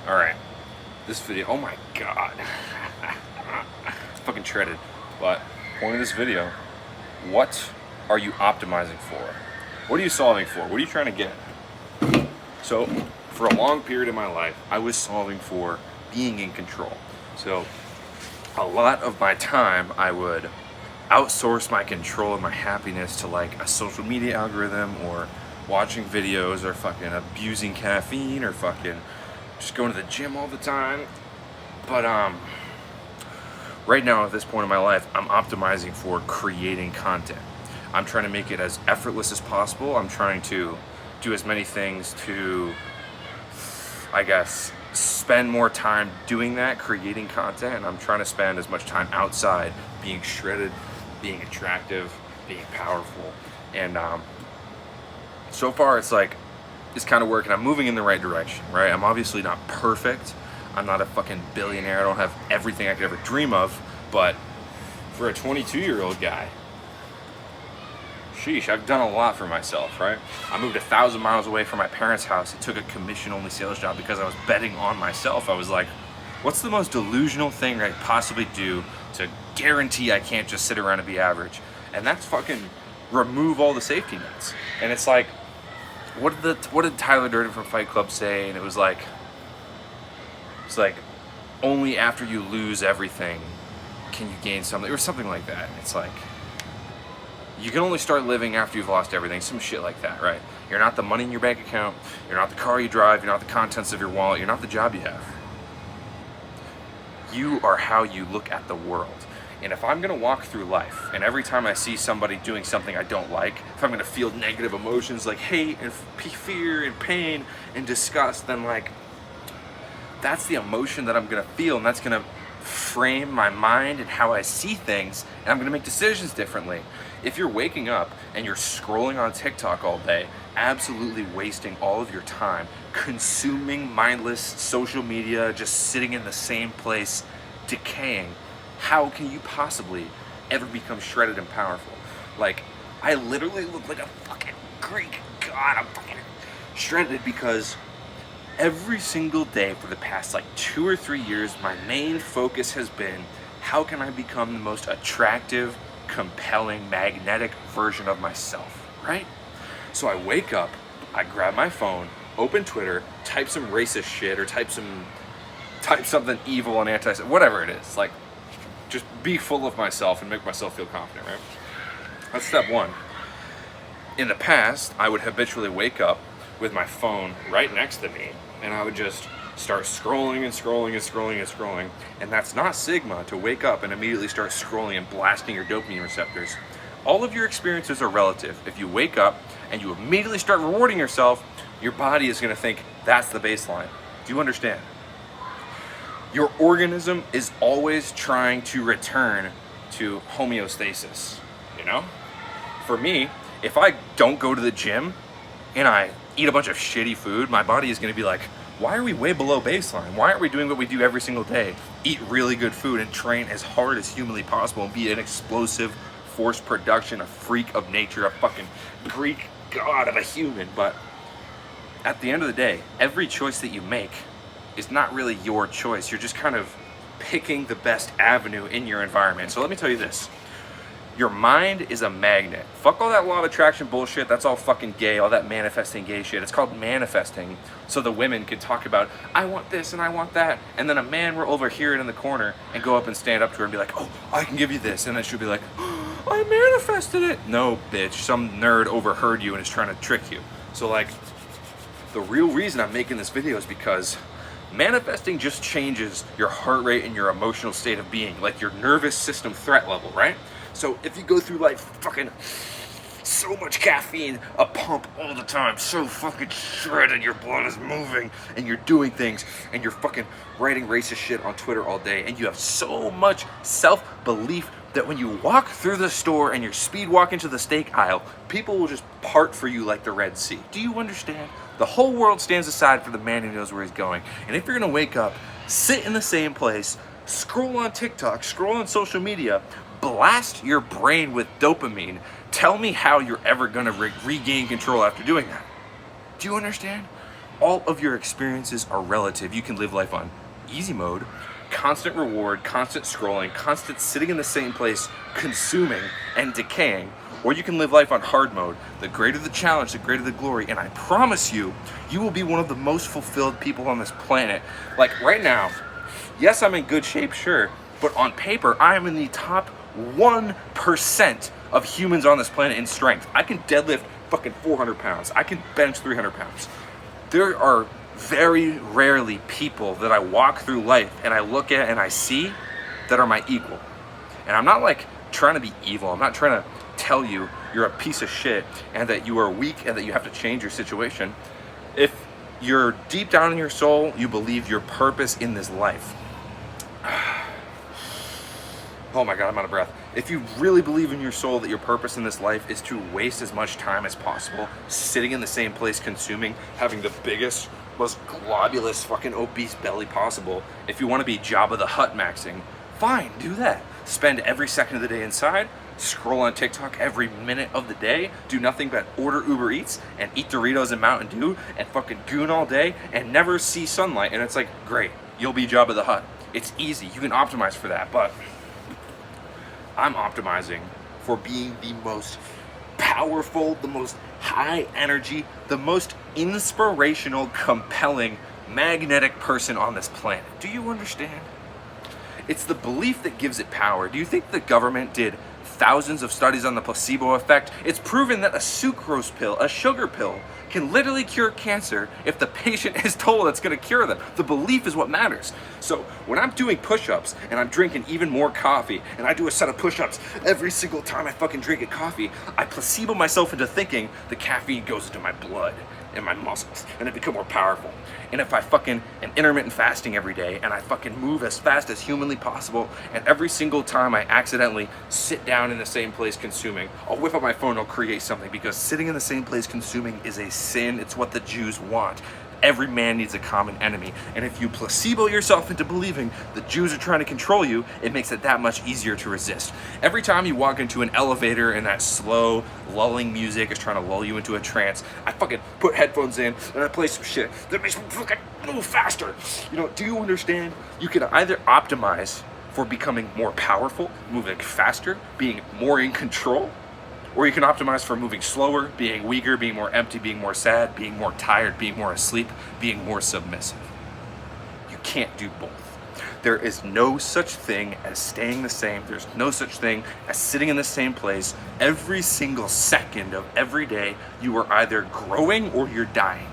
Alright, this video, oh my god. It's fucking shredded. But, point of this video, what are you optimizing for? What are you solving for? What are you trying to get? So, for a long period of my life, I was solving for being in control. So, a lot of my time, I would outsource my control and my happiness to like a social media algorithm, or watching videos, or fucking abusing caffeine, or fucking just going to the gym all the time. But right now at this point in my life, I'm optimizing for creating content. I'm trying to make it as effortless as possible. I'm trying to do as many things to, I guess, spend more time doing that, creating content, and I'm trying to spend as much time outside being shredded, being attractive, being powerful. And so far it's kind of working. I'm moving in the right direction, right? I'm obviously not perfect. I'm not a fucking billionaire. I don't have everything I could ever dream of, but for a 22-year-old guy, sheesh, I've done a lot for myself, right? I moved 1,000 miles away from my parents' house. I took a commission-only sales job because I was betting on myself. I was like, what's the most delusional thing I could possibly do to guarantee I can't just sit around and be average? And that's fucking remove all the safety nets. And it's like, what did Tyler Durden from Fight Club say? And it's like only after you lose everything can you gain something, or something like that. It's like, you can only start living after you've lost everything, some shit like that, right? You're not the money in your bank account, you're not the car you drive, you're not the contents of your wallet, you're not the job you have. You are how you look at the world. And if I'm gonna walk through life, and every time I see somebody doing something I don't like, if I'm gonna feel negative emotions like hate and fear and pain and disgust, then like, that's the emotion that I'm gonna feel, and that's gonna frame my mind and how I see things, and I'm gonna make decisions differently. If you're waking up and you're scrolling on TikTok all day, absolutely wasting all of your time, consuming mindless social media, just sitting in the same place, decaying, how can you possibly ever become shredded and powerful? Like, I literally look like a fucking Greek god. I'm fucking shredded because every single day for the past like 2 or 3 years, my main focus has been, how can I become the most attractive, compelling, magnetic version of myself, right? So I wake up, I grab my phone, open Twitter, type some racist shit, or type something evil and whatever it is. Like, just be full of myself and make myself feel confident, right? That's step one. In the past, I would habitually wake up with my phone right next to me, and I would just start scrolling and scrolling and scrolling and scrolling. And that's not Sigma, to wake up and immediately start scrolling and blasting your dopamine receptors. All of your experiences are relative. If you wake up and you immediately start rewarding yourself, your body is gonna think that's the baseline. Do you understand? Your organism is always trying to return to homeostasis, you know? For me, if I don't go to the gym and I eat a bunch of shitty food, my body is gonna be like, why are we way below baseline? Why aren't we doing what we do every single day? Eat really good food and train as hard as humanly possible and be an explosive force production, a freak of nature, a fucking Greek god of a human. But at the end of the day, every choice that you make is not really your choice. You're just kind of picking the best avenue in your environment. So let me tell you this. Your mind is a magnet. Fuck all that law of attraction bullshit. That's all fucking gay, all that manifesting gay shit. It's called manifesting so the women can talk about, I want this and I want that. And then a man will overhear it in the corner and go up and stand up to her and be like, oh, I can give you this. And then she'll be like, oh, I manifested it. No, bitch, some nerd overheard you and is trying to trick you. So like, the real reason I'm making this video is because manifesting just changes your heart rate and your emotional state of being, like your nervous system threat level, right? So if you go through life fucking so much caffeine, a pump all the time, so fucking shredded, your blood is moving, and you're doing things, and you're fucking writing racist shit on Twitter all day, and you have so much self-belief that when you walk through the store and you're speed walk into the steak aisle, people will just part for you like the Red Sea. Do you understand? The whole world stands aside for the man who knows where he's going. And if you're gonna wake up, sit in the same place, scroll on TikTok, scroll on social media, blast your brain with dopamine, tell me how you're ever gonna regain control after doing that. Do you understand? All of your experiences are relative. You can live life on easy mode, constant reward, constant scrolling, constant sitting in the same place, consuming and decaying, or you can live life on hard mode. The greater the challenge, the greater the glory, and I promise you, you will be one of the most fulfilled people on this planet. Like right now, yes, I'm in good shape, sure, but on paper, I am in the top 1% of humans on this planet in strength. I can deadlift fucking 400 pounds. I can bench 300 pounds. There are very rarely people that I walk through life and I look at and I see that are my equal. And I'm not like trying to be evil. I'm not trying to tell you you're a piece of shit and that you are weak and that you have to change your situation. If you're deep down in your soul, you believe your purpose in this life. Oh my God, I'm out of breath. If you really believe in your soul that your purpose in this life is to waste as much time as possible, sitting in the same place consuming, having the biggest, most globulous fucking obese belly possible, if you want to be Jabba the Hutt maxing, fine, do that. Spend every second of the day inside, scroll on TikTok every minute of the day, do nothing but order Uber Eats and eat Doritos and Mountain Dew and fucking goon all day and never see sunlight. And it's like, great, you'll be Jabba the Hutt. It's easy, you can optimize for that, but I'm optimizing for being the most powerful, the most high energy, the most inspirational, compelling, magnetic person on this planet. Do you understand? It's the belief that gives it power. Do you think the government did thousands of studies on the placebo effect? It's proven that a sucrose pill, a sugar pill, can literally cure cancer if the patient is told it's going to cure them. The belief is what matters. So when I'm doing push-ups and I'm drinking even more coffee and I do a set of push-ups every single time I fucking drink a coffee, I placebo myself into thinking the caffeine goes into my blood and my muscles and I become more powerful. And if I fucking am intermittent fasting every day and I fucking move as fast as humanly possible, and every single time I accidentally sit down in the same place consuming, I'll whip up my phone, I'll create something, because sitting in the same place consuming is a sin. It's what the Jews want. Every man needs a common enemy. And if you placebo yourself into believing the Jews are trying to control you, it makes it that much easier to resist. Every time you walk into an elevator and that slow, lulling music is trying to lull you into a trance, I fucking put headphones in and I play some shit that makes me fucking move faster. You know, do you understand? You can either optimize for becoming more powerful, moving faster, being more in control, or you can optimize for moving slower, being weaker, being more empty, being more sad, being more tired, being more asleep, being more submissive. You can't do both. There is no such thing as staying the same. There's no such thing as sitting in the same place. Every single second of every day, you are either growing or you're dying.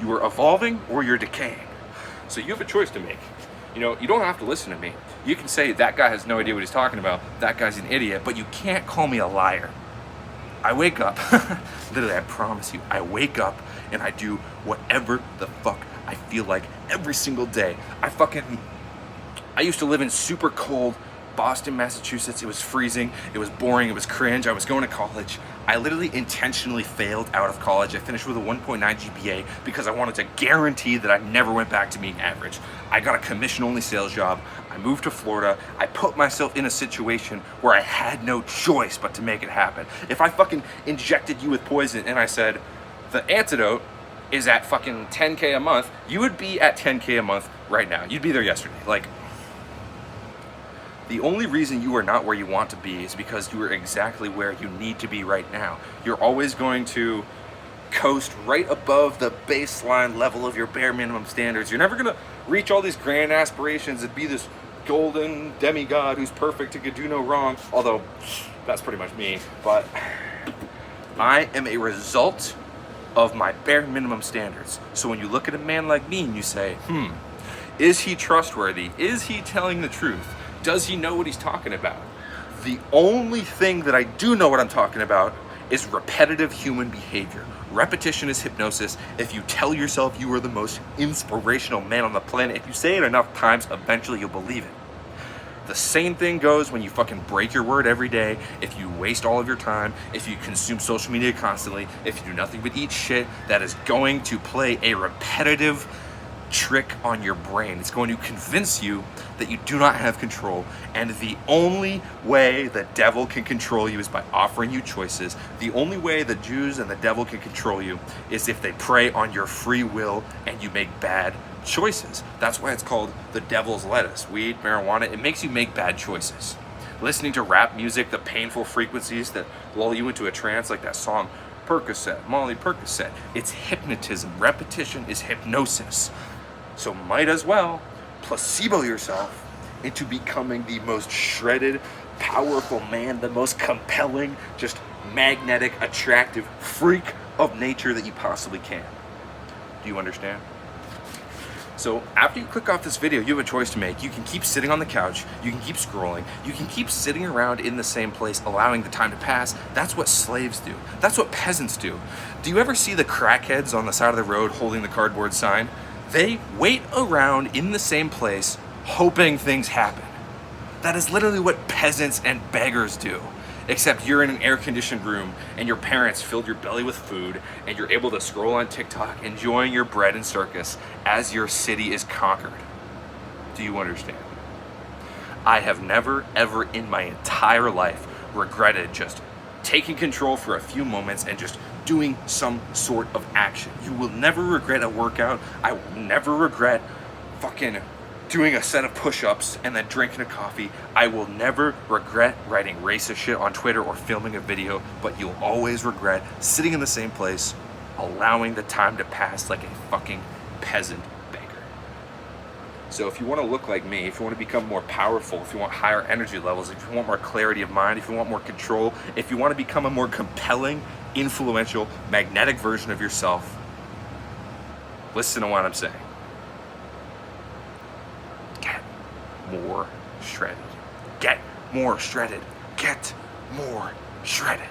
You are evolving or you're decaying. So you have a choice to make. You know, you don't have to listen to me. You can say, that guy has no idea what he's talking about, that guy's an idiot, but you can't call me a liar. I wake up, literally, I promise you, I wake up and I do whatever the fuck I feel like every single day. I used to live in super cold Boston, Massachusetts. It was freezing, it was boring, it was cringe. I was going to college. I literally intentionally failed out of college. I finished with a 1.9 GPA because I wanted to guarantee that I never went back to being average. I got a commission-only sales job. I moved to Florida. I put myself in a situation where I had no choice but to make it happen. If I fucking injected you with poison and I said, the antidote is at fucking 10K a month, you would be at 10K a month right now. You'd be there yesterday. Like, the only reason you are not where you want to be is because you are exactly where you need to be right now. You're always going to coast right above the baseline level of your bare minimum standards. You're never gonna reach all these grand aspirations and be this golden demigod who's perfect and could do no wrong, although that's pretty much me. But I am a result of my bare minimum standards. So when you look at a man like me and you say, is he trustworthy? Is he telling the truth? Does he know what he's talking about? The only thing that I do know what I'm talking about is repetitive human behavior. Repetition is hypnosis. If you tell yourself you are the most inspirational man on the planet, if you say it enough times, eventually you'll believe it. The same thing goes when you fucking break your word every day, if you waste all of your time, if you consume social media constantly, if you do nothing but eat shit that is going to play a repetitive trick on your brain. It's going to convince you that you do not have control, and the only way the devil can control you is by offering you choices. The only way the Jews and the devil can control you is if they prey on your free will and you make bad choices. That's why it's called the devil's lettuce. Weed, marijuana, it makes you make bad choices. Listening to rap music, the painful frequencies that lull you into a trance, like that song Percocet, Molly Percocet. It's hypnotism. Repetition is hypnosis. So might as well placebo yourself into becoming the most shredded, powerful man, the most compelling, just magnetic, attractive freak of nature that you possibly can. Do you understand? So after you click off this video, you have a choice to make. You can keep sitting on the couch, you can keep scrolling, you can keep sitting around in the same place, allowing the time to pass. That's what slaves do. That's what peasants do. Do you ever see the crackheads on the side of the road holding the cardboard sign? They wait around in the same place, hoping things happen. That is literally what peasants and beggars do. Except you're in an air-conditioned room and your parents filled your belly with food and you're able to scroll on TikTok enjoying your bread and circus as your city is conquered. Do you understand? I have never, ever in my entire life regretted just taking control for a few moments and just doing some sort of action. You will never regret a workout. I will never regret fucking doing a set of push-ups and then drinking a coffee. I will never regret writing racist shit on Twitter or filming a video, but you'll always regret sitting in the same place, allowing the time to pass like a fucking peasant beggar. So if you want to look like me, if you want to become more powerful, if you want higher energy levels, if you want more clarity of mind, if you want more control, if you want to become a more compelling, influential, magnetic version of yourself, listen to what I'm saying. More shredded. Get more shredded. Get more shredded.